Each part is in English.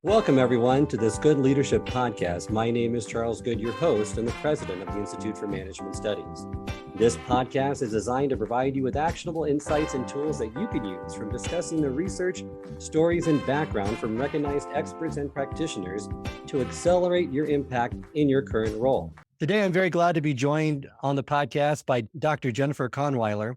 Welcome, everyone, to this Good Leadership Podcast. My name is Charles Good, your host and the president of the Institute for Management Studies. This podcast is designed to provide you with actionable insights and tools that you can use from discussing the research, stories, and background from recognized experts and practitioners to accelerate your impact in your current role. Today, I'm very glad to be joined on the podcast by Dr. Jennifer Kahnweiler.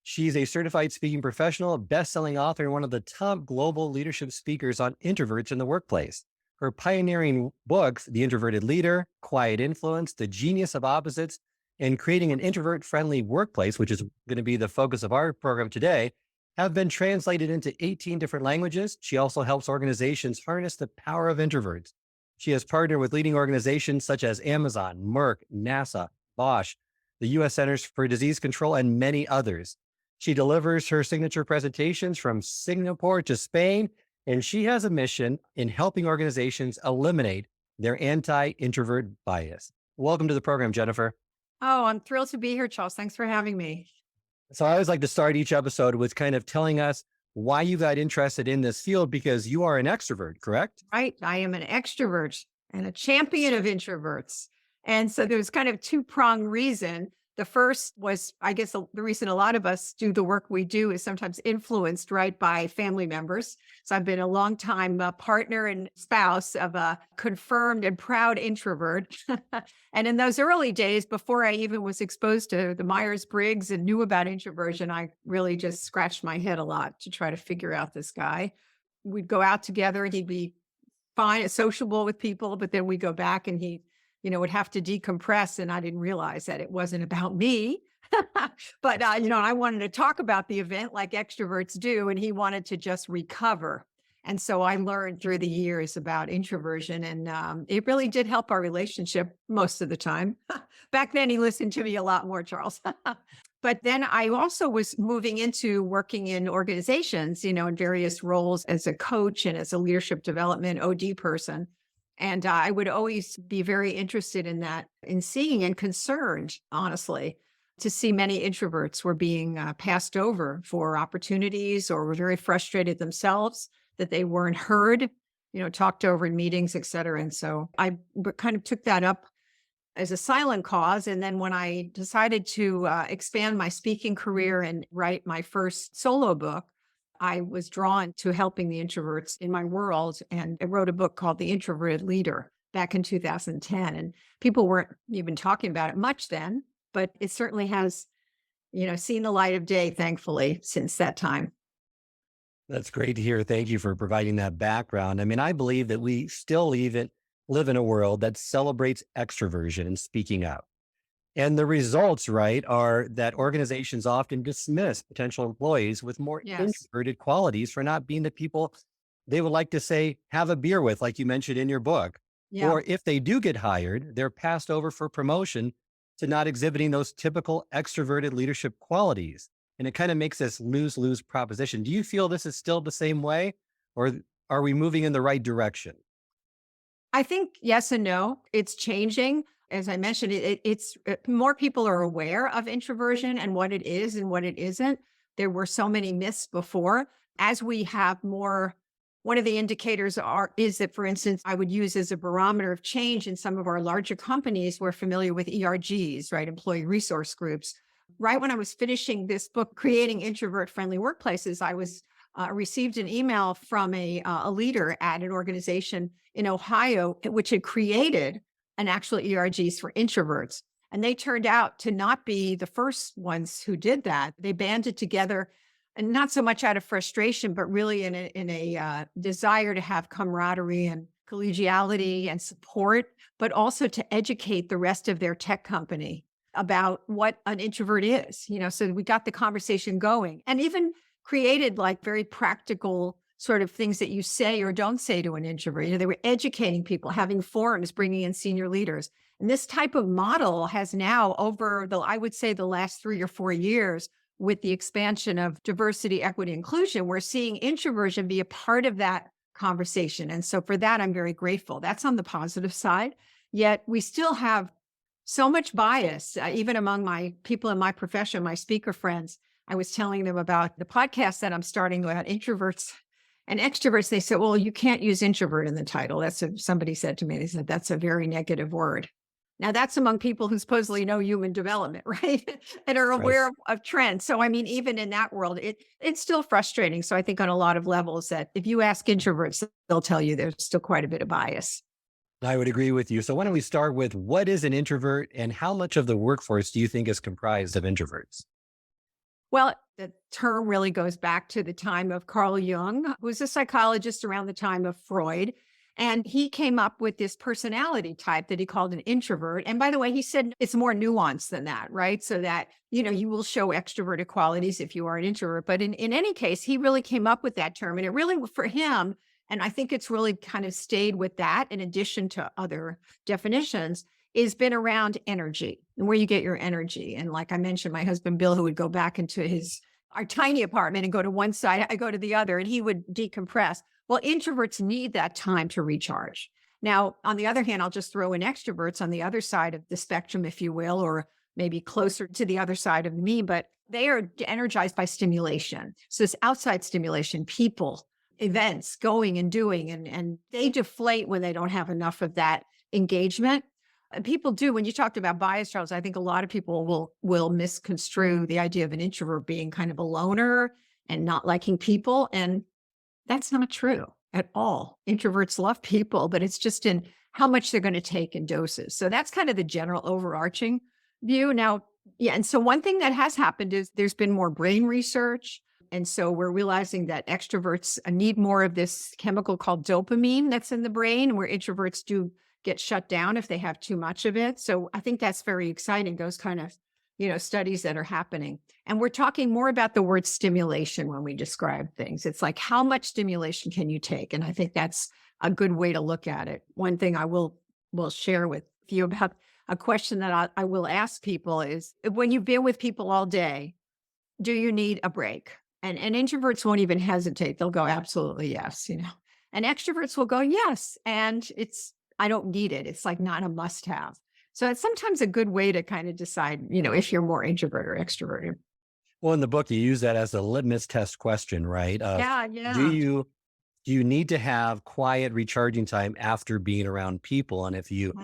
She's a certified speaking professional, best-selling author, and one of the top global leadership speakers on introverts in the workplace. Her pioneering books, The Introverted Leader, Quiet Influence, The Genius of Opposites, and Creating an Introvert-friendly Workplace, which is going to be the focus of our program today, have been translated into 18 different languages. She also helps organizations harness the power of introverts. She has partnered with leading organizations such as Amazon, Merck, NASA, Bosch, the U.S. Centers for Disease Control, and many others. She delivers her signature presentations from Singapore to Spain, and she has a mission in helping organizations eliminate their anti-introvert bias. Welcome to the program, Jennifer. Oh, I'm thrilled to be here, Charles. Thanks for having me. So I always like to start each episode with kind of telling us why you got interested in this field, because you are an extrovert, correct? Right. I am an extrovert and a champion of introverts. And so there's kind of two-pronged reason. The first was, I guess, the reason a lot of us do the work we do is sometimes influenced, right, by family members. So I've been a long-time partner and spouse of a confirmed and proud introvert. And in those early days, before I even was exposed to the Myers-Briggs and knew about introversion, I really just scratched my head a lot to try to figure out this guy. We'd go out together and he'd be fine, sociable with people, but then we'd go back and he would have to decompress. And I didn't realize that it wasn't about me. But, I wanted to talk about the event like extroverts do, and he wanted to just recover. And so I learned through the years about introversion, and it really did help our relationship most of the time. Back then, he listened to me a lot more, Charles. But then I also was moving into working in organizations, in various roles as a coach and as a leadership development OD person. And I would always be very interested in that, in seeing and concerned, honestly, to see many introverts were being passed over for opportunities or were very frustrated themselves that they weren't heard, talked over in meetings, et cetera. And so I kind of took that up as a silent cause. And then when I decided to expand my speaking career and write my first solo book, I was drawn to helping the introverts in my world, and I wrote a book called The Introverted Leader back in 2010. And people weren't even talking about it much then, but it certainly has, seen the light of day, thankfully, since that time. That's great to hear. Thank you for providing that background. I mean, I believe that we still even live in a world that celebrates extroversion and speaking up. And the results, right, are that organizations often dismiss potential employees with more introverted qualities for not being the people they would like to say, have a beer with, like you mentioned in your book. Yeah. Or if they do get hired, they're passed over for promotion to not exhibiting those typical extroverted leadership qualities. And it kind of makes this lose-lose proposition. Do you feel this is still the same way, or are we moving in the right direction? I think yes and no. It's changing. As I mentioned, it's more people are aware of introversion and what it is and what it isn't. There were so many myths before. As we have more, one of the indicators is that, for instance, I would use as a barometer of change in some of our larger companies. We're familiar with ERGs, right? Employee resource groups. Right when I was finishing this book, Creating Introvert-friendly Workplaces, I was received an email from a leader at an organization in Ohio, which had created an actual ERGs for introverts. And they turned out to not be the first ones who did that. They banded together, and not so much out of frustration, but really in a desire to have camaraderie and collegiality and support, but also to educate the rest of their tech company about what an introvert is. So we got the conversation going, and even created like very practical sort of things that you say or don't say to an introvert. They were educating people, having forums, bringing in senior leaders. And this type of model has now, over I would say the last 3 or 4 years, with the expansion of diversity, equity, inclusion, we're seeing introversion be a part of that conversation. And so for that, I'm very grateful. That's on the positive side. Yet we still have so much bias, even among my people in my profession, my speaker friends. I was telling them about the podcast that I'm starting about introverts And extroverts, they said, well, you can't use introvert in the title. Somebody said to me, they said, that's a very negative word. Now that's among people who supposedly know human development, right? And are Right. aware of trends. So, I mean, even in that world, it's still frustrating. So I think on a lot of levels that if you ask introverts, they'll tell you there's still quite a bit of bias. I would agree with you. So why don't we start with what is an introvert and how much of the workforce do you think is comprised of introverts? Well, the term really goes back to the time of Carl Jung, who was a psychologist around the time of Freud. And he came up with this personality type that he called an introvert. And by the way, he said it's more nuanced than that, right? So that, you will show extroverted qualities if you are an introvert. But in any case, he really came up with that term. And it really, for him, and I think it's really kind of stayed with that in addition to other definitions, is been around energy and where you get your energy. And like I mentioned, my husband, Bill, who would go back into our tiny apartment and go to one side, I go to the other, and he would decompress. Well, introverts need that time to recharge. Now, on the other hand, I'll just throw in extroverts on the other side of the spectrum, if you will, or maybe closer to the other side of me, but they are energized by stimulation. So it's outside stimulation, people, events, going and doing, and they deflate when they don't have enough of that engagement. And people do, when you talked about bias, Charles, I think a lot of people will misconstrue the idea of an introvert being kind of a loner and not liking people. And that's not true at all. Introverts love people, but it's just in how much they're going to take in doses. So that's kind of the general overarching view. Now, yeah. And so one thing that has happened is there's been more brain research. And so we're realizing that extroverts need more of this chemical called dopamine that's in the brain, where introverts do get shut down if they have too much of it. So I think that's very exciting, those kind of, studies that are happening. And we're talking more about the word stimulation when we describe things. It's like, how much stimulation can you take? And I think that's a good way to look at it. One thing I will share with you about a question that I will ask people is, when you've been with people all day, do you need a break? And introverts won't even hesitate. They'll go, absolutely yes, And extroverts will go, yes. And I don't need it. It's like not a must have. So it's sometimes a good way to kind of decide, if you're more introvert or extroverted. Well, in the book, you use that as a litmus test question, right? Of Yeah, do yeah. you need to have quiet recharging time after being around people? And if you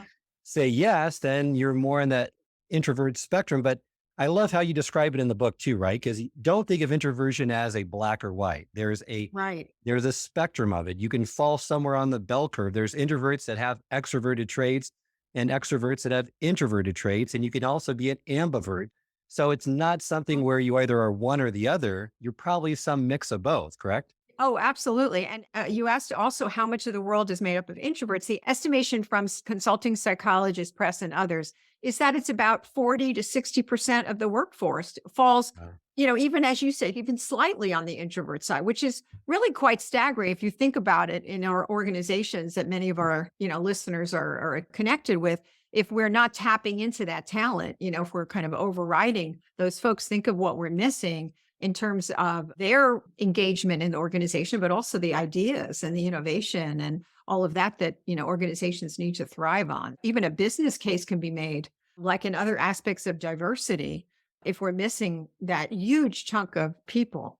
say yes, then you're more in that introvert spectrum. But I love how you describe it in the book too, right? Because you don't think of introversion as a black or white. Right. There's a spectrum of it. You can fall somewhere on the bell curve. There's introverts that have extroverted traits and extroverts that have introverted traits. And you can also be an ambivert. So it's not something where you either are one or the other. You're probably some mix of both, correct? Oh, absolutely. And you asked also how much of the world is made up of introverts. The estimation from consulting psychologists, press, and others is that it's about 40 to 60% of the workforce falls, Uh, even as you said, even slightly on the introvert side, which is really quite staggering if you think about it in our organizations that many of our, listeners are connected with. If we're not tapping into that talent, if we're kind of overriding those folks, think of what we're missing in terms of their engagement in the organization, but also the ideas and the innovation and all of that, organizations need to thrive on. Even a business case can be made, like in other aspects of diversity, if we're missing that huge chunk of people.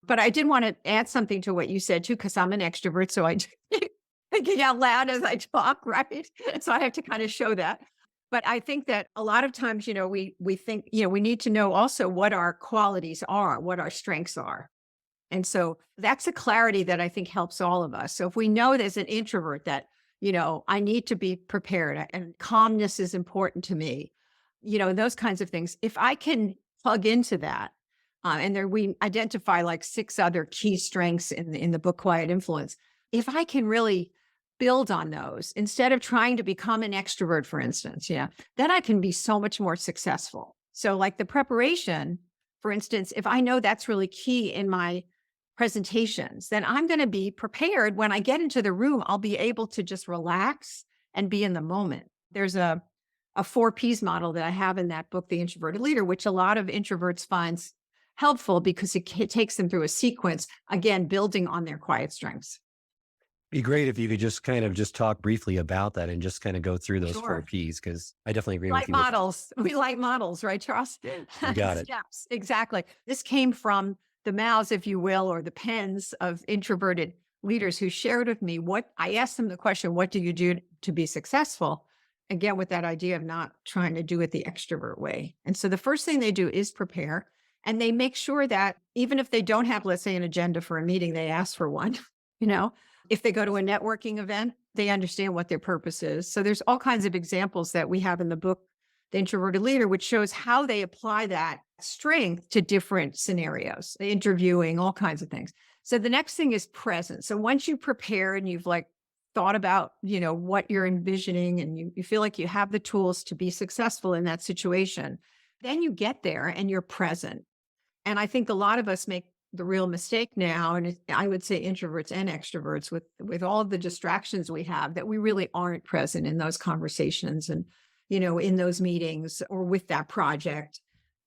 But I did want to add something to what you said too, because I'm an extrovert. So I get out loud as I talk, right? So I have to kind of show that. But I think that a lot of times, we think, we need to know also what our qualities are, what our strengths are. And so that's a clarity that I think helps all of us. So if we know there's an introvert that, I need to be prepared and calmness is important to me, those kinds of things. If I can plug into that, and there we identify like 6 other key strengths in the book, Quiet Influence. If I can really build on those instead of trying to become an extrovert, for instance, then I can be so much more successful. So like the preparation, for instance, if I know that's really key in my presentations, then I'm going to be prepared when I get into the room. I'll be able to just relax and be in the moment. There's a 4 Ps model that I have in that book, The Introverted Leader, which a lot of introverts finds helpful because it takes them through a sequence, again, building on their quiet strengths. Be great if you could just kind of just talk briefly about that and just kind of go through those 4 Sure. Ps, because I definitely agree with Like you. models. We like models, right, Charles? You got it. Steps. Exactly. This came from the mouths, if you will, or the pens of introverted leaders who shared with me what I asked them the question, what do you do to be successful? Again, with that idea of not trying to do it the extrovert way. And so the first thing they do is prepare, and they make sure that even if they don't have, let's say, an agenda for a meeting, they ask for one. you know, if they go to a networking event, they understand what their purpose is. So there's all kinds of examples that we have in the book, The Introverted Leader, which shows how they apply that strength to different scenarios, interviewing, all kinds of things. So the next thing is presence. So once you prepare and you've like thought about, what you're envisioning and you feel like you have the tools to be successful in that situation, then you get there and you're present. And I think a lot of us make the real mistake now, and I would say introverts and extroverts, with all of the distractions we have, that we really aren't present in those conversations and, in those meetings or with that project.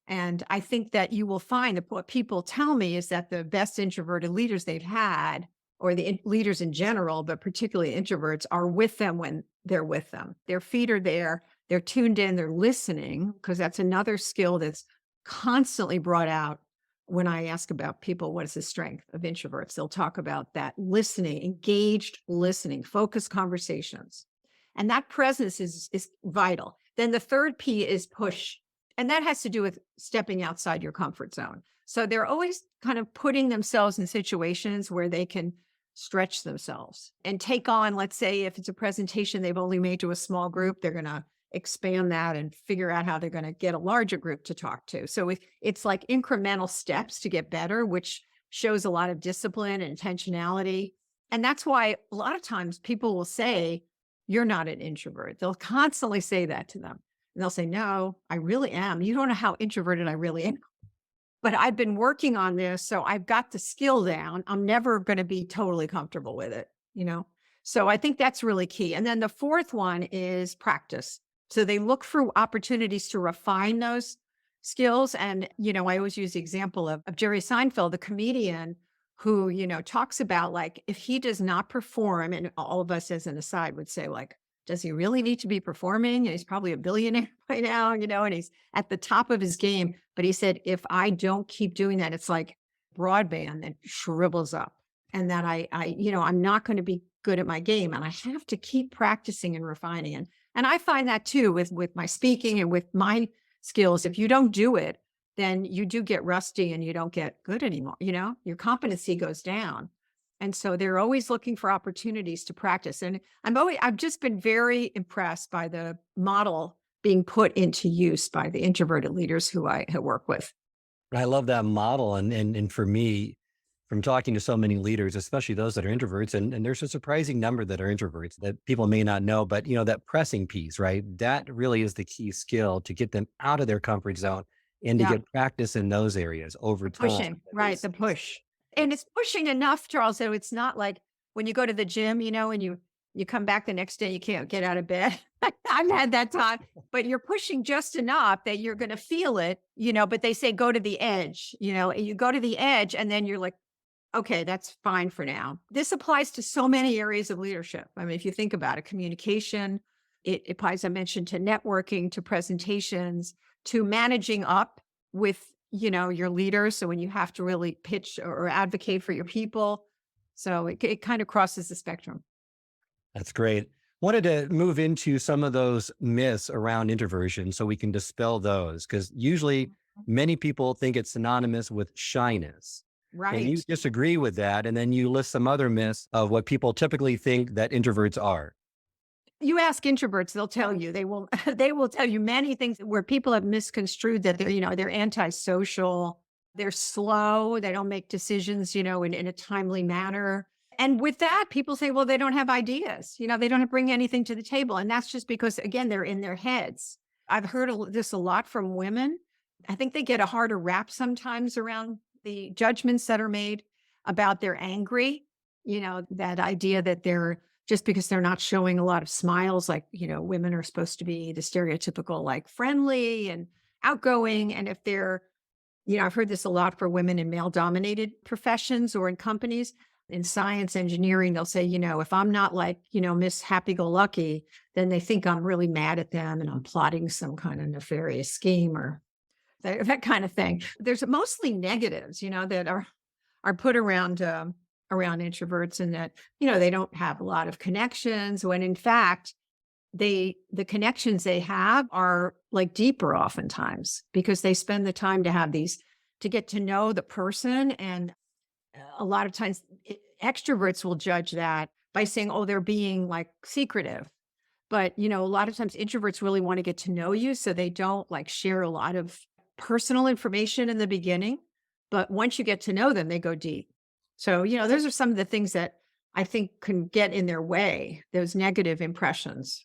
And I think that you will find that what people tell me is that the best introverted leaders they've had, or the leaders in general, but particularly introverts, are with them when they're with them. Their feet are there, they're tuned in, they're listening, because that's another skill that's constantly brought out when I ask about people, what is the strength of introverts? They'll talk about that listening, engaged listening, focused conversations. And that presence is vital. Then the third P is push. And that has to do with stepping outside your comfort zone. So they're always kind of putting themselves in situations where they can stretch themselves and take on, let's say, if it's a presentation they've only made to a small group, they're going to expand that and figure out how they're going to get a larger group to talk to. So it's like incremental steps to get better, which shows a lot of discipline and intentionality. And that's why a lot of times people will say, you're not an introvert. They'll constantly say that to them. And they'll say, no, I really am. You don't know how introverted I really am. But I've been working on this, so I've got the skill down. I'm never going to be totally comfortable with it. So I think that's really key. And then the fourth one is practice. So they look for opportunities to refine those skills. And, I always use the example of Jerry Seinfeld, the comedian, who, talks about, like, if he does not perform, and all of us as an aside would say, like, does he really need to be performing? And he's probably a billionaire by now, and he's at the top of his game. But he said, if I don't keep doing that, it's like broadband that shrivels up, and that I'm not going to be good at my game, and I have to keep practicing and refining it. And I find that too with my speaking and with my skills. If you don't do it, then you do get rusty and you don't get good anymore. Your competency goes down. And so they're always looking for opportunities to practice. And I've just been very impressed by the model being put into use by the introverted leaders who I work with. I love that model. And for me, from talking to so many leaders, especially those that are introverts, and there's a surprising number that are introverts that people may not know, but that pressing piece, right? That really is the key skill to get them out of their comfort zone and to get practice in those areas over time. Pushing, right? The push. And it's pushing enough, Charles, so it's not like when you go to the gym, and you come back the next day, you can't get out of bed. I've had that time, but you're pushing just enough that you're going to feel it, but they say, go to the edge, you go to the edge and then you're like, okay, that's fine for now. This applies to so many areas of leadership. I mean, if you think about it, communication, it applies, I mentioned, to networking, to presentations, to managing up with, your leaders. So when you have to really pitch or advocate for your people. So it kind of crosses the spectrum. That's great. Wanted to move into some of those myths around introversion so we can dispel those, because usually many people think it's synonymous with shyness. Right. And you disagree with that. And then you list some other myths of what people typically think that introverts are. You ask introverts, they'll tell you, they will tell you many things where people have misconstrued that they're antisocial, they're slow, they don't make decisions, in a timely manner. And with that, people say, well, they don't have ideas, they don't bring anything to the table. And that's just because, again, they're in their heads. I've heard this a lot from women. I think they get a harder rap sometimes around the judgments that are made about they're angry, that idea that they're, just because they're not showing a lot of smiles, like, women are supposed to be the stereotypical, like, friendly and outgoing. And if they're, I've heard this a lot for women in male dominated professions or in companies. In science, engineering, they'll say, if I'm not like, Miss Happy-Go-Lucky, then they think I'm really mad at them and I'm plotting some kind of nefarious scheme or that kind of thing. There's mostly negatives, that are put around around introverts and that, they don't have a lot of connections when in fact, the connections they have are like deeper oftentimes because they spend the time to have these to get to know the person. And a lot of times extroverts will judge that by saying, oh, they're being like secretive. But, a lot of times introverts really want to get to know you. So they don't like share a lot of personal information in the beginning. But once you get to know them, they go deep. So, those are some of the things that I think can get in their way, those negative impressions.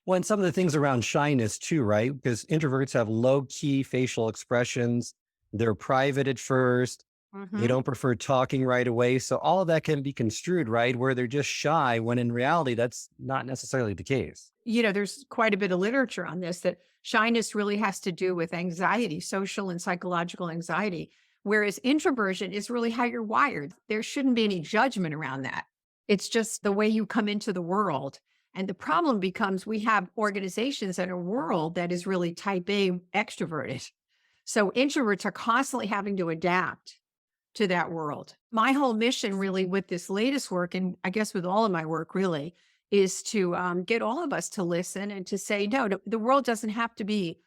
Well, and some of the things around shyness too, right? Because introverts have low key facial expressions. They're private at first. They Mhm. don't prefer talking right away. So all of that can be construed, right? Where they're just shy when in reality, that's not necessarily the case. There's quite a bit of literature on this that shyness really has to do with anxiety, social and psychological anxiety, whereas introversion is really how you're wired. There shouldn't be any judgment around that. It's just the way you come into the world. And the problem becomes we have organizations and a world that is really type A extroverted. So introverts are constantly having to adapt to that world. My whole mission, really, with this latest work, and I guess with all of my work, really, is to get all of us to listen and to say, no, the world doesn't have to be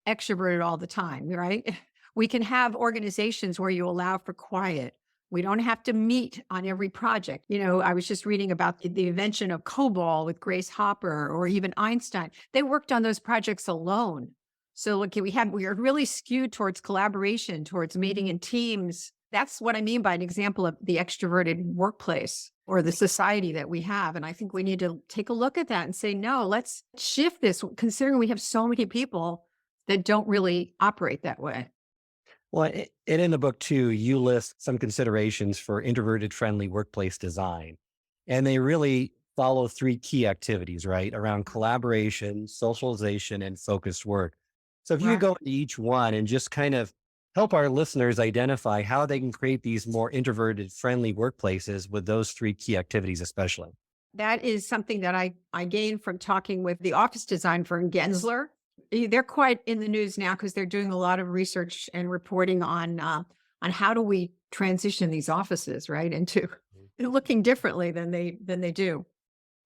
extroverted all the time, right? We can have organizations where you allow for quiet. We don't have to meet on every project. I was just reading about the invention of COBOL with Grace Hopper or even Einstein. They worked on those projects alone. So look, we are really skewed towards collaboration, towards meeting in teams. That's what I mean by an example of the extroverted workplace or the society that we have. And I think we need to take a look at that and say, no, let's shift this, considering we have so many people that don't really operate that way. Well, and in the book too, you list some considerations for introverted friendly workplace design. And they really follow three key activities, right? Around collaboration, socialization, and focused work. So if you could Right. go into each one and just kind of help our listeners identify how they can create these more introverted friendly workplaces with those three key activities, especially. That is something that I gained from talking with the office design firm Gensler. They're quite in the news now because they're doing a lot of research and reporting on how do we transition these offices right into looking differently than they do.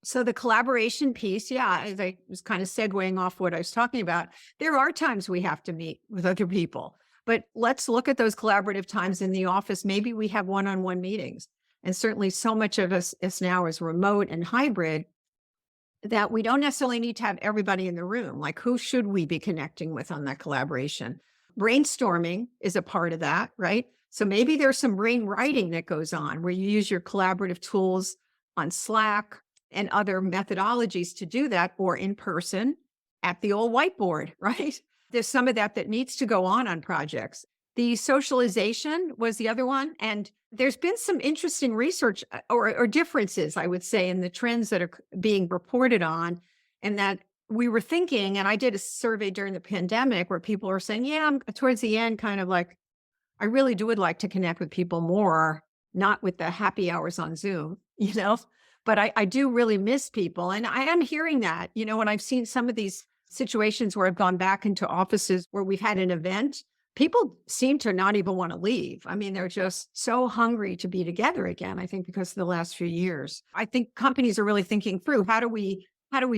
So the collaboration piece, yeah, as I was kind of segueing off what I was talking about, there are times we have to meet with other people, but let's look at those collaborative times in the office. Maybe we have one-on-one meetings. And certainly so much of us is now is remote and hybrid that we don't necessarily need to have everybody in the room. Like who should we be connecting with on that collaboration? Brainstorming is a part of that, right? So maybe there's some brainwriting that goes on where you use your collaborative tools on Slack and other methodologies to do that or in person at the old whiteboard, right? There's some of that needs to go on projects. The socialization was the other one. And there's been some interesting research or differences, I would say, in the trends that are being reported on. And that we were thinking, and I did a survey during the pandemic where people are saying, yeah, I'm towards the end, kind of like, I really would like to connect with people more, not with the happy hours on Zoom, but I do really miss people. And I am hearing that, when I've seen some of these situations where I've gone back into offices where we've had an event, people seem to not even want to leave. I mean, they're just so hungry to be together again, I think, because of the last few years. I think companies are really thinking through how do we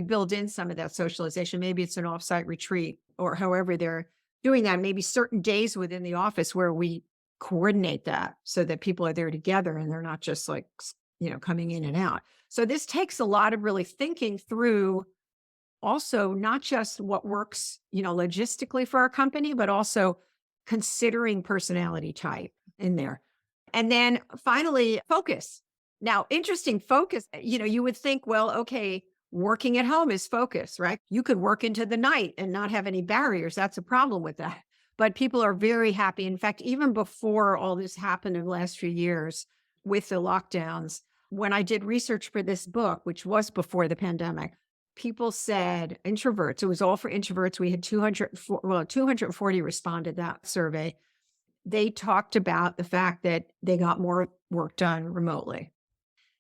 build in some of that socialization? Maybe it's an offsite retreat or however they're doing that, maybe certain days within the office where we coordinate that so that people are there together and they're not just like, coming in and out. So this takes a lot of really thinking through also not just what works, logistically for our company, but also considering personality type in there. And then finally, focus. Now, interesting focus, you would think, well, okay, working at home is focus, right? You could work into the night and not have any barriers. That's a problem with that. But people are very happy. In fact, even before all this happened in the last few years with the lockdowns, when I did research for this book, which was before the pandemic, people said introverts, it was all for introverts. We had 240 responded that survey. They talked about the fact that they got more work done remotely.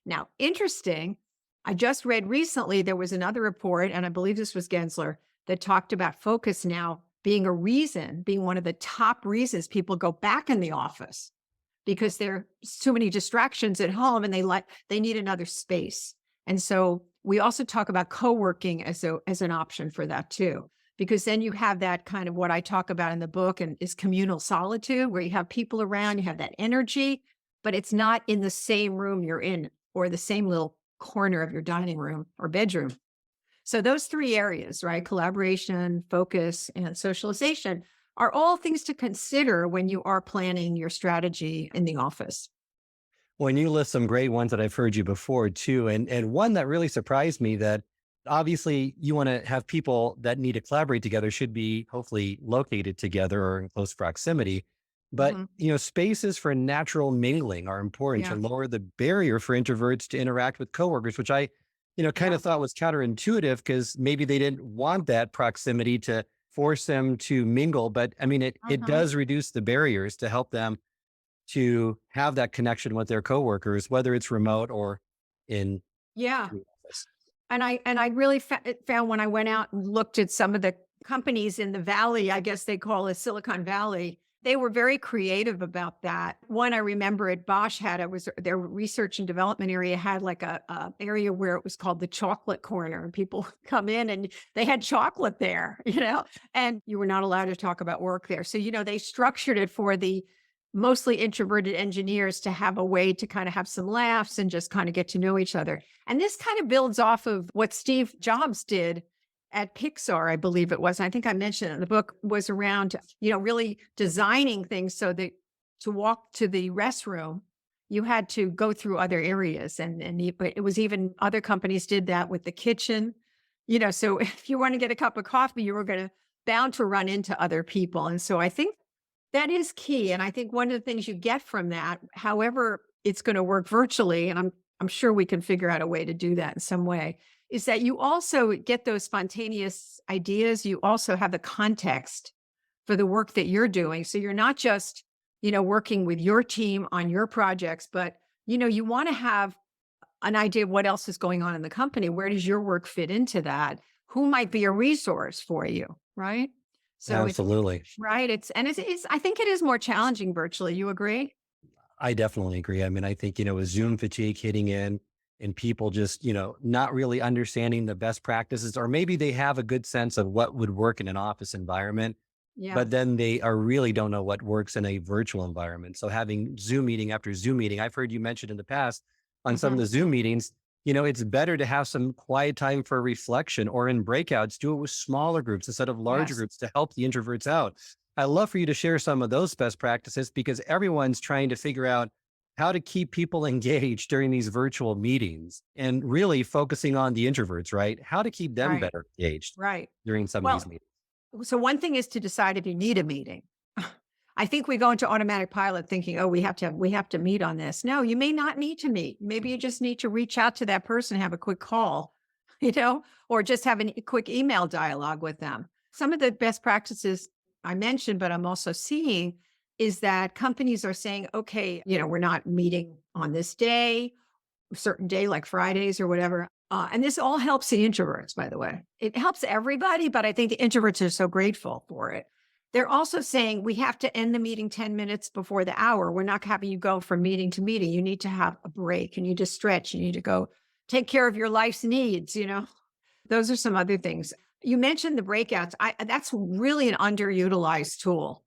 Now, interesting, I just read recently, there was another report, and I believe this was Gensler, that talked about focus now being one of the top reasons people go back in the office because there are too many distractions at home and they need another space. And so we also talk about co-working as an option for that too, because then you have that kind of what I talk about in the book and is communal solitude, where you have people around, you have that energy, but it's not in the same room you're in or the same little corner of your dining room or bedroom. So those three areas, right? Collaboration, focus, and socialization are all things to consider when you are planning your strategy in the office. Well, and you list some great ones that I've heard you before too. And one that really surprised me, that obviously you want to have people that need to collaborate together should be hopefully located together or in close proximity. But, Mhm. spaces for natural mingling are important to Yeah. lower the barrier for introverts to interact with coworkers, which I, kind Yeah. of thought was counterintuitive because maybe they didn't want that proximity to force them to mingle. But I mean, it Mhm. does reduce the barriers to help them to have that connection with their coworkers, whether it's remote or in Yeah. the office. And I really found when I went out and looked at some of the companies in the valley, I guess they call it Silicon Valley, they were very creative about that. One I remember at Bosch had it was their research and development area had like a area where it was called the chocolate corner, and people come in and they had chocolate there, and you were not allowed to talk about work there. So they structured it for the mostly introverted engineers to have a way to kind of have some laughs and just kind of get to know each other. And this kind of builds off of what Steve Jobs did at Pixar, I believe it was. I think I mentioned it in the book, was around, really designing things so that to walk to the restroom, you had to go through other areas. And it was even other companies did that with the kitchen. So if you want to get a cup of coffee, you were going to bound to run into other people. And so I think that is key. And I think one of the things you get from that, however it's going to work virtually, and I'm sure we can figure out a way to do that in some way, is that you also get those spontaneous ideas. You also have the context for the work that you're doing. So you're not just, working with your team on your projects, but, you want to have an idea of what else is going on in the company. Where does your work fit into that? Who might be a resource for you? Right. So it's Absolutely. right. It's I think it is more challenging virtually. You agree? I definitely agree. I mean, I think, with Zoom fatigue hitting in and people just, not really understanding the best practices, or maybe they have a good sense of what would work in an office environment, Yeah. but then they are really don't know what works in a virtual environment. So having Zoom meeting after Zoom meeting, I've heard you mention in the past on some of Mhm. the Zoom meetings, it's better to have some quiet time for reflection, or in breakouts, do it with smaller groups instead of larger Yes. groups to help the introverts out. I'd love for you to share some of those best practices because everyone's trying to figure out how to keep people engaged during these virtual meetings and really focusing on the introverts, right? How to keep them Right. better engaged Right. during some of these Well, meetings. so one thing is to decide if you need a meeting. I think we go into automatic pilot thinking, oh, we have to meet on this. No, you may not need to meet. Maybe you just need to reach out to that person, have a quick call, or just have a quick email dialogue with them. Some of the best practices I mentioned, but I'm also seeing is that companies are saying, okay, we're not meeting on this day, a certain day like Fridays or whatever. And this all helps the introverts, by the way. It helps everybody, but I think the introverts are so grateful for it. They're also saying we have to end the meeting 10 minutes before the hour. We're not having you go from meeting to meeting. You need to have a break. You need to stretch. You need to go take care of your life's needs. Those are some other things. You mentioned the breakouts. That's really an underutilized tool,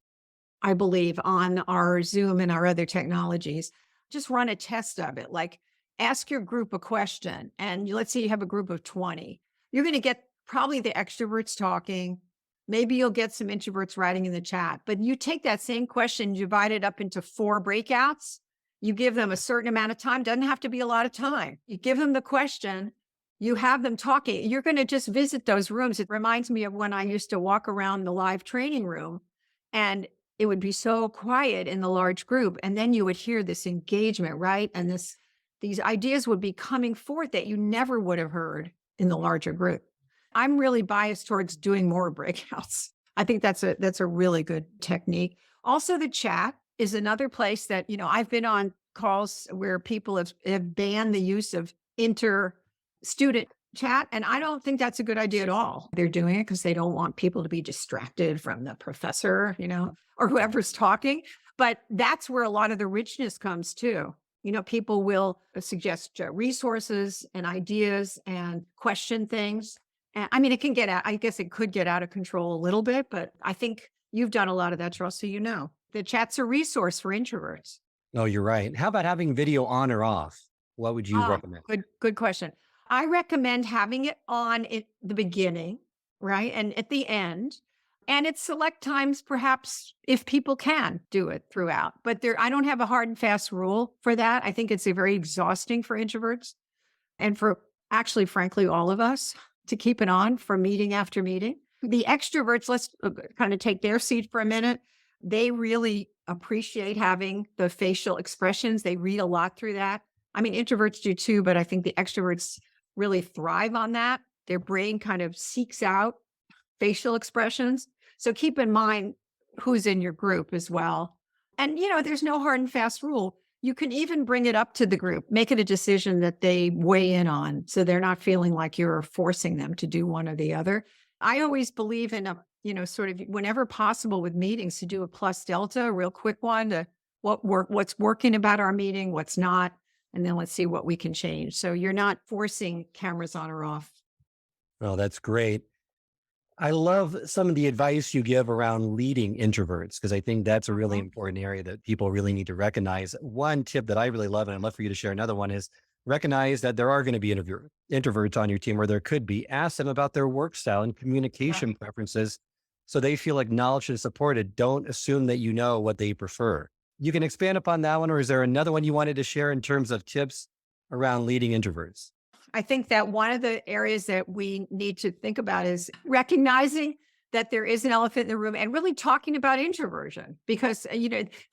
I believe, on our Zoom and our other technologies. Just run a test of it. Like ask your group a question. And let's say you have a group of 20. You're going to get probably the extroverts talking. Maybe you'll get some introverts writing in the chat. But you take that same question, divide it up into 4 breakouts. You give them a certain amount of time. Doesn't have to be a lot of time. You give them the question. You have them talking. You're going to just visit those rooms. It reminds me of when I used to walk around the live training room, and it would be so quiet in the large group. And then you would hear this engagement, right? And these ideas would be coming forth that you never would have heard in the larger group. I'm really biased towards doing more breakouts. I think that's a really good technique. Also, the chat is another place that, I've been on calls where people have banned the use of inter-student chat, and I don't think that's a good idea at all. They're doing it because they don't want people to be distracted from the professor, or whoever's talking. But that's where a lot of the richness comes too. People will suggest resources and ideas and question things. And I mean, it can get out, I guess it could get out of control a little bit, but I think you've done a lot of that, Charles. So the chat's a resource for introverts. Oh, you're right. How about having video on or off? What would you recommend? Good question. I recommend having it on at the beginning, right? And at the end. And at select times, perhaps if people can do it throughout. But I don't have a hard and fast rule for that. I think it's very exhausting for introverts and for actually, frankly, all of us to keep it on for meeting after meeting. The extroverts, let's kind of take their seat for a minute. They really appreciate having the facial expressions. They read a lot through that. I mean, introverts do too, but I think the extroverts really thrive on that. Their brain kind of seeks out facial expressions. So keep in mind who's in your group as well. And, there's no hard and fast rule. You can even bring it up to the group, make it a decision that they weigh in on. So they're not feeling like you're forcing them to do one or the other. I always believe in sort of whenever possible with meetings to do a plus delta, a real quick one to what's working about our meeting, what's not, and then let's see what we can change. So you're not forcing cameras on or off. Oh, that's great. I love some of the advice you give around leading introverts, because I think that's a really important area that people really need to recognize. One tip that I really love, and I'd love for you to share another one, is recognize that there are going to be introverts on your team, or there could be. Ask them about their work style and communication preferences so they feel acknowledged and supported. Don't assume that you know what they prefer. You can expand upon that one, or is there another one you wanted to share in terms of tips around leading introverts? I think that one of the areas that we need to think about is recognizing that there is an elephant in the room and really talking about introversion, because,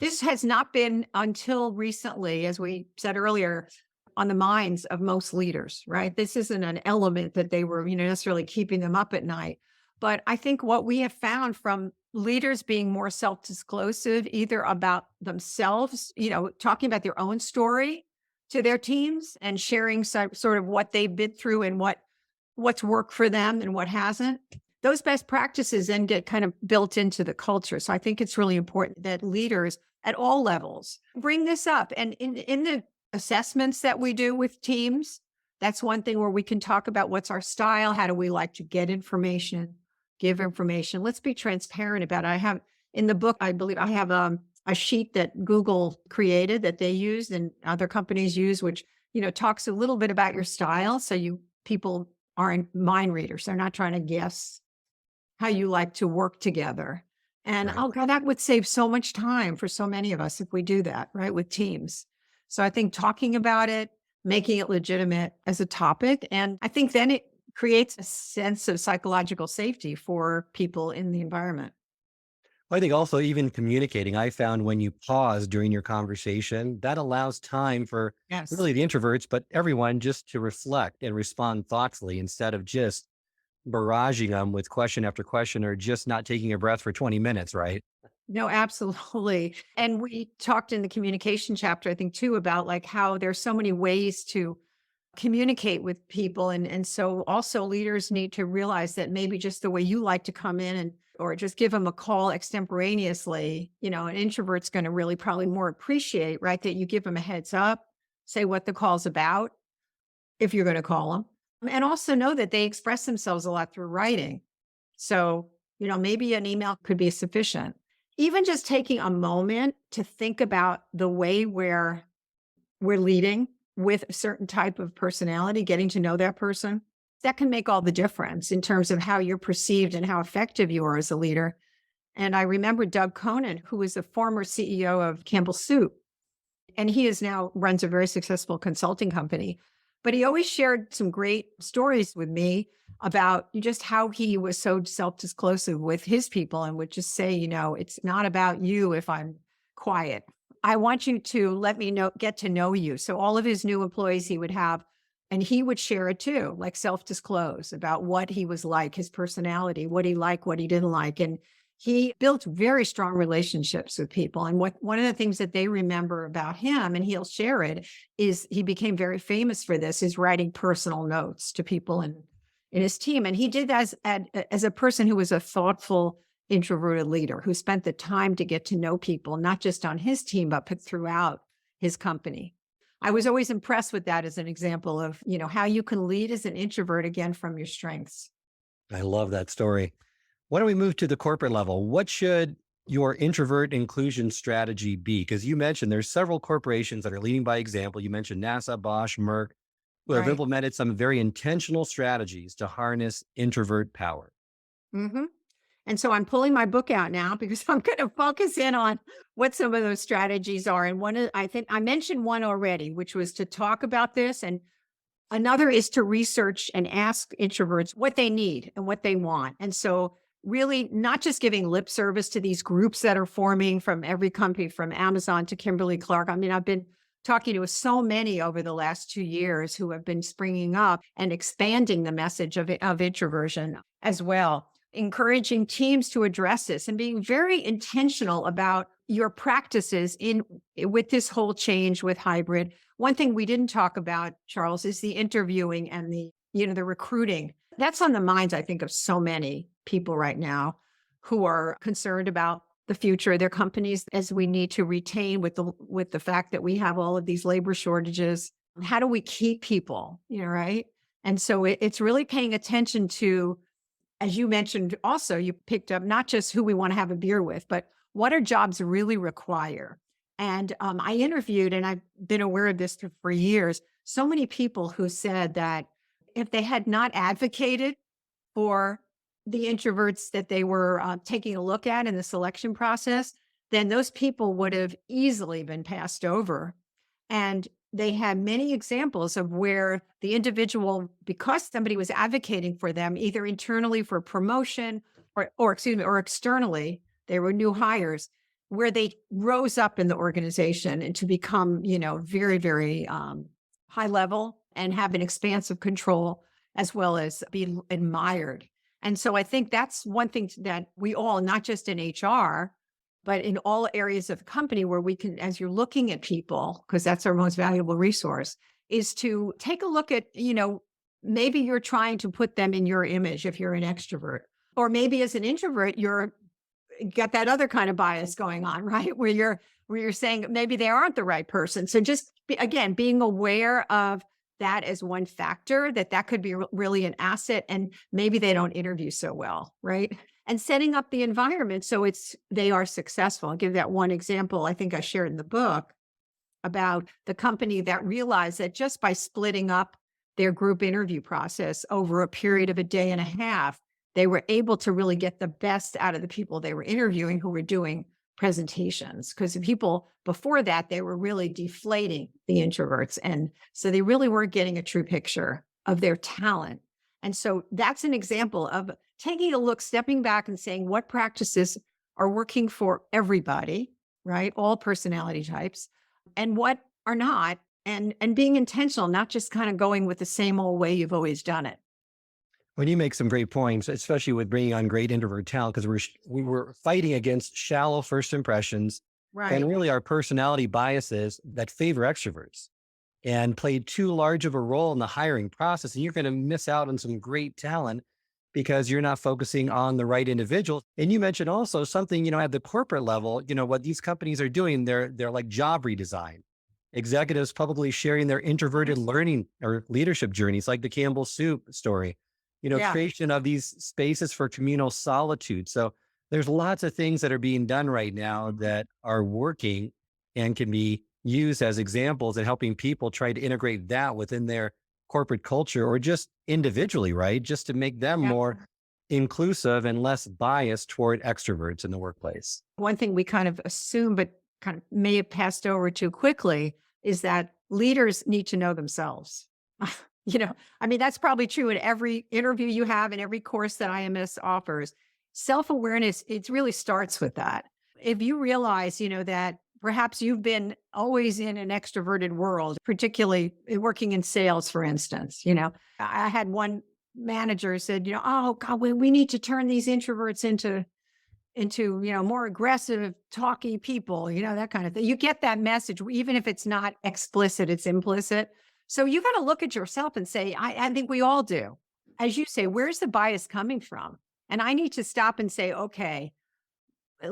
this has not been until recently, as we said earlier, on the minds of most leaders, right? This isn't an element that they were, necessarily keeping them up at night. But I think what we have found from leaders being more self-disclosive, either about themselves, talking about their own story to their teams and sharing sort of what they've been through and what's worked for them and what hasn't. Those best practices then get kind of built into the culture. So I think it's really important that leaders at all levels bring this up. And in the assessments that we do with teams, that's one thing where we can talk about what's our style. How do we like to get information, give information? Let's be transparent about it. I have in the book, I believe I have a sheet that Google created that they use and other companies use, which, talks a little bit about your style. So people aren't mind readers. They're not trying to guess how you like to work together. And Right. oh God, that would save so much time for so many of us if we do that, right? With teams. So I think talking about it, making it legitimate as a topic. And I think then it creates a sense of psychological safety for people in the environment. Well, I think also even communicating, I found when you pause during your conversation, that allows time for Yes. really the introverts, but everyone just to reflect and respond thoughtfully instead of just barraging them with question after question or just not taking a breath for 20 minutes, right? No, absolutely. And we talked in the communication chapter, I think, too, about like how there's so many ways to communicate with people. And so also leaders need to realize that maybe just the way you like to come in or just give them a call extemporaneously, an introvert's going to really probably more appreciate, right? That you give them a heads up, say what the call's about, if you're going to call them, and also know that they express themselves a lot through writing. So, maybe an email could be sufficient. Even just taking a moment to think about the way we're leading with a certain type of personality, getting to know that person, that can make all the difference in terms of how you're perceived and how effective you are as a leader. And I remember Doug Conan, who was a former CEO of Campbell Soup, and he is now runs a very successful consulting company. But he always shared some great stories with me about just how he was so self-disclosive with his people and would just say, it's not about you if I'm quiet. I want you to let me know, get to know you. So all of his new employees he would have, and he would share it too, like self-disclose about what he was like, his personality, what he liked, what he didn't like. And he built very strong relationships with people. And one of the things that they remember about him, and he'll share it, is he became very famous for this, is writing personal notes to people in his team. And he did that as a person who was a thoughtful introverted leader who spent the time to get to know people, not just on his team, but throughout his company. I was always impressed with that as an example of, how you can lead as an introvert again from your strengths. I love that story. Why don't we move to the corporate level? What should your introvert inclusion strategy be? Because you mentioned there's several corporations that are leading by example. You mentioned NASA, Bosch, Merck, who have Right. implemented some very intentional strategies to harness introvert power. hmm And so I'm pulling my book out now because I'm going to focus in on what some of those strategies are. And I think I mentioned one already, which was to talk about this. And another is to research and ask introverts what they need and what they want. And so really not just giving lip service to these groups that are forming from every company, from Amazon to Kimberly Clark. I mean, I've been talking to so many over the last 2 years who have been springing up and expanding the message of introversion as well, encouraging teams to address this and being very intentional about your practices with this whole change with hybrid. One thing we didn't talk about, Charles, is the interviewing and the recruiting. That's on the minds, I think, of so many people right now who are concerned about the future of their companies as we need to retain with the fact that we have all of these labor shortages. How do we keep people, right? And so it's really paying attention to, as you mentioned, also, you picked up not just who we want to have a beer with, but what our jobs really require. And I interviewed, and I've been aware of this for years, so many people who said that if they had not advocated for the introverts that they were taking a look at in the selection process, then those people would have easily been passed over. And they had many examples of where the individual, because somebody was advocating for them, either internally for promotion or externally, they were new hires, where they rose up in the organization and to become, very, very high level and have an expansive control as well as be admired. And so I think that's one thing that we all, not just in HR, but in all areas of the company where we can, as you're looking at people, because that's our most valuable resource, is to take a look at, maybe you're trying to put them in your image if you're an extrovert, or maybe as an introvert, you're got that other kind of bias going on, right? Where you're saying maybe they aren't the right person. So just again, being aware of that as one factor, that could be really an asset, and maybe they don't interview so well, right? And setting up the environment so they are successful. I'll give that one example I think I shared in the book about the company that realized that just by splitting up their group interview process over a period of a day and a half, they were able to really get the best out of the people they were interviewing who were doing presentations. Because the people before that, they were really deflating the introverts. And so they really weren't getting a true picture of their talent. And so that's an example of taking a look, stepping back and saying what practices are working for everybody, right? All personality types, and what are not, and being intentional, not just kind of going with the same old way you've always done it. When you make some great points, especially with bringing on great introvert talent, because we were fighting against shallow first impressions and Right. really our personality biases that favor extroverts and played too large of a role in the hiring process. And you're going to miss out on some great talent because you're not focusing on the right individual. And you mentioned also something, at the corporate level, what these companies are doing, they're like job redesign. Executives publicly sharing their introverted learning or leadership journeys, like the Campbell Soup story, Yeah. creation of these spaces for communal solitude. So there's lots of things that are being done right now that are working and can be used as examples in helping people try to integrate that within their corporate culture or just individually, right? Just to make them Yeah. more inclusive and less biased toward extroverts in the workplace. One thing we kind of assume, but kind of may have passed over too quickly, is that leaders need to know themselves. I mean, that's probably true in every interview you have and every course that IMS offers. Self-awareness, it really starts with that. If you realize, that perhaps you've been always in an extroverted world, particularly working in sales, for instance, I had one manager said, oh God, we need to turn these introverts into more aggressive, talky people, that kind of thing. You get that message, even if it's not explicit, it's implicit. So you got to look at yourself and say, I think we all do. As you say, where's the bias coming from? And I need to stop and say, okay,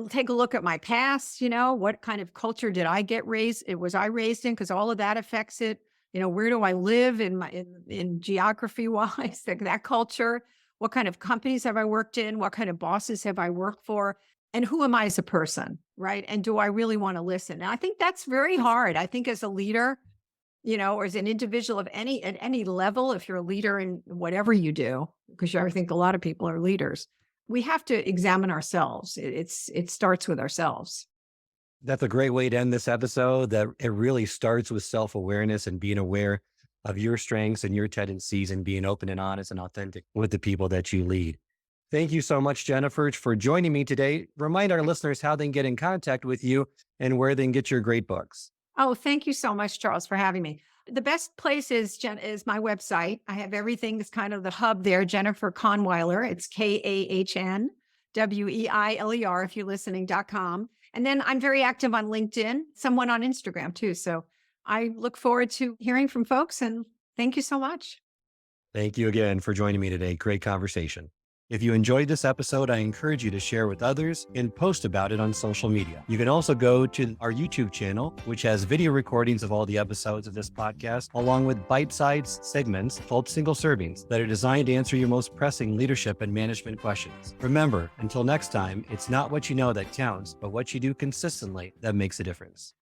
take a look at my past, what kind of culture did I get raised? Was I raised in? Because all of that affects it. Where do I live in geography wise, that culture? What kind of companies have I worked in? What kind of bosses have I worked for? And who am I as a person? Right. And do I really want to listen? And I think that's very hard. I think as a leader, or as an individual at any level, if you're a leader in whatever you do, because I think a lot of people are leaders, we have to examine ourselves. It starts with ourselves. That's a great way to end this episode. That it really starts with self-awareness and being aware of your strengths and your tendencies and being open and honest and authentic with the people that you lead. Thank you so much, Jennifer, for joining me today. Remind our listeners how they can get in contact with you and where they can get your great books. Oh, thank you so much, Charles, for having me. The best place is my website. I have everything. It's kind of the hub there, Jennifer Kahnweiler. It's KAHNWEILER if you're listening.com. And then I'm very active on LinkedIn, somewhat on Instagram too. So I look forward to hearing from folks, and thank you so much. Thank you again for joining me today. Great conversation. If you enjoyed this episode, I encourage you to share with others and post about it on social media. You can also go to our YouTube channel, which has video recordings of all the episodes of this podcast, along with bite-sized segments called single servings that are designed to answer your most pressing leadership and management questions. Remember, until next time, it's not what you know that counts, but what you do consistently that makes a difference.